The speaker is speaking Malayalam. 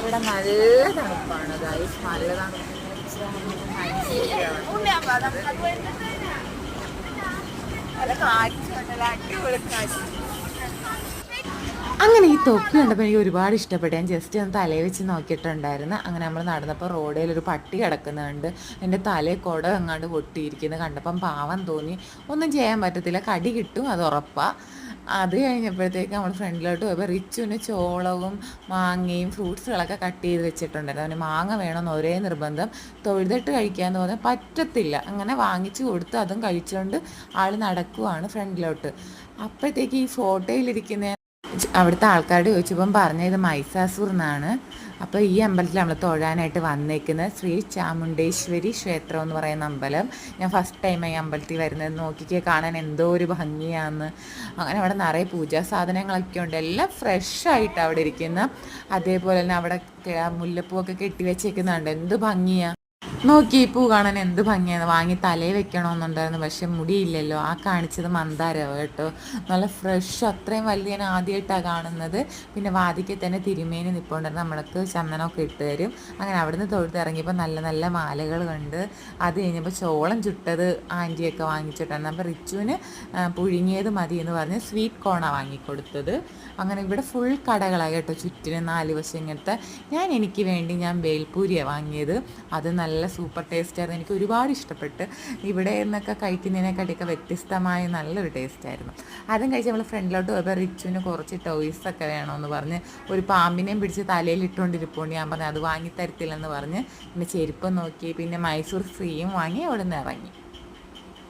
ഇവിടെ നല്ല തണുപ്പാണ് ഗൈസ്, നല്ല തണുപ്പ്. അങ്ങനെ ഈ തൊപ്പി കണ്ടപ്പോൾ എനിക്ക് ഒരുപാട് ഇഷ്ടപ്പെട്ടു. ഞാൻ ജസ്റ്റ് ഒന്ന് തലയിൽ വെച്ച് നോക്കിയിട്ടുണ്ടായിരുന്നു. അങ്ങനെ നമ്മൾ നടന്നപ്പോൾ റോഡിൽ ഒരു പട്ടി കിടക്കുന്നുണ്ട്. എൻ്റെ തലയിൽ കുട എങ്ങാണ്ട് പൊട്ടിയിരിക്കുന്നത് കണ്ടപ്പം പാവം തോന്നി. ഒന്നും ചെയ്യാൻ പറ്റത്തില്ല, കടി കിട്ടും, അത് ഉറപ്പാണ്. അത് കഴിഞ്ഞപ്പോഴത്തേക്ക് നമ്മൾ ഫ്രണ്ടിലോട്ട് പോയപ്പോൾ റിച്ചുവിന് ചോളവും മാങ്ങയും ഫ്രൂട്ട്സുകളൊക്കെ കട്ട് ചെയ്ത് വെച്ചിട്ടുണ്ടായിരുന്നു. അവന് മാങ്ങ വേണമെന്ന് ഒരേ നിർബന്ധം. തൊഴുതിട്ട് കഴിക്കാമെന്ന് പറഞ്ഞാൽ പറ്റത്തില്ല. അങ്ങനെ വാങ്ങിച്ചു കൊടുത്ത് അതും കഴിച്ചുകൊണ്ട് ആൾ നടക്കുവാണ് ഫ്രണ്ടിലോട്ട്. അപ്പോഴത്തേക്ക് ഈ ഫോട്ടോയിലിരിക്കുന്ന അവിടുത്തെ ആൾക്കാരോട് ചോദിച്ചപ്പം പറഞ്ഞത് മൈസാസൂർ എന്നാണ്. അപ്പോൾ ഈ അമ്പലത്തിൽ നമ്മൾ തൊഴാനായിട്ട് വന്നേക്കുന്നത് ശ്രീ ചാമുണ്ടേശ്വരി ക്ഷേത്രം എന്ന് പറയുന്ന അമ്പലം. ഞാൻ ഫസ്റ്റ് ടൈം ഈ അമ്പലത്തിൽ വരുന്നത്. നോക്കിക്കേ, കാണാൻ എന്തോ ഒരു ഭംഗിയാന്ന്. അങ്ങനെ അവിടെ നിറയെ പൂജാ സാധനങ്ങളൊക്കെ ഉണ്ട്, എല്ലാം ഫ്രഷായിട്ട് അവിടെ ഇരിക്കുന്ന. അതേപോലെ തന്നെ അവിടെ മുല്ലപ്പൂവൊക്കെ കെട്ടി വെച്ചേക്കുന്നുണ്ട്, എന്ത് ഭംഗിയാണ്. നോക്കി ഈ പൂ കാണാൻ എന്ത് ഭംഗിയാണ്. വാങ്ങി തലയിൽ വെക്കണമെന്നുണ്ടായിരുന്നു, പക്ഷെ മുടിയില്ലല്ലോ. ആ കാണിച്ചത് മന്ദാരമാണ് കേട്ടോ, നല്ല ഫ്രഷ്. അത്രയും വലിയ ഞാൻ ആദ്യമായിട്ടാണ് കാണുന്നത്. പിന്നെ വാതിക്കൽ തന്നെ തിരുമേനി നിൽപ്പുണ്ടായിരുന്നു, നമ്മൾക്ക് ചന്ദനമൊക്കെ ഇട്ട് തരും. അങ്ങനെ അവിടുന്ന് തൊഴുത്തിറങ്ങിയപ്പോൾ നല്ല നല്ല മാലകൾ കണ്ട്. അത് കഴിഞ്ഞപ്പോൾ ചോളം ചുട്ടത് ആൻറ്റിയൊക്കെ വാങ്ങിച്ചിട്ടായിരുന്നു. അപ്പോൾ റിച്ചുവിന് പുഴുങ്ങിയത് മതി എന്ന് പറഞ്ഞ് സ്വീറ്റ് കോണാണ് വാങ്ങിക്കൊടുത്തത്. അങ്ങനെ ഇവിടെ ഫുൾ കടകളാണ് കേട്ടോ, ചുറ്റിനും 4 വശം ഇങ്ങനത്തെ. എനിക്ക് വേണ്ടി ഞാൻ ബേൽപൂരിയാണ് വാങ്ങിയത്. അത് നല്ല സൂപ്പർ ടേസ്റ്റായിരുന്നു, എനിക്ക് ഒരുപാട് ഇഷ്ടപ്പെട്ട്. ഇവിടെ നിന്നൊക്കെ കഴിക്കുന്നതിനെക്കാട്ടിയൊക്കെ വ്യത്യസ്തമായ നല്ലൊരു ടേസ്റ്റായിരുന്നു. അതും കഴിച്ച് നമ്മൾ ഫ്രണ്ടിലോട്ട് പോയപ്പോൾ റിച്ചുവിന് കുറച്ച് ടോയ്സൊക്കെ വേണമെന്ന് പറഞ്ഞ് ഒരു പാമ്പിനെയും പിടിച്ച് തലയിൽ ഇട്ടുകൊണ്ടിരിപ്പുണ്ട്. ഞാൻ പറഞ്ഞു അത് വാങ്ങിത്തരത്തില്ലെന്ന് പറഞ്ഞ്. പിന്നെ ചെരുപ്പം നോക്കി, പിന്നെ മൈസൂർ ഫ്രീയും വാങ്ങി അവിടെ നിന്ന് ഇറങ്ങി.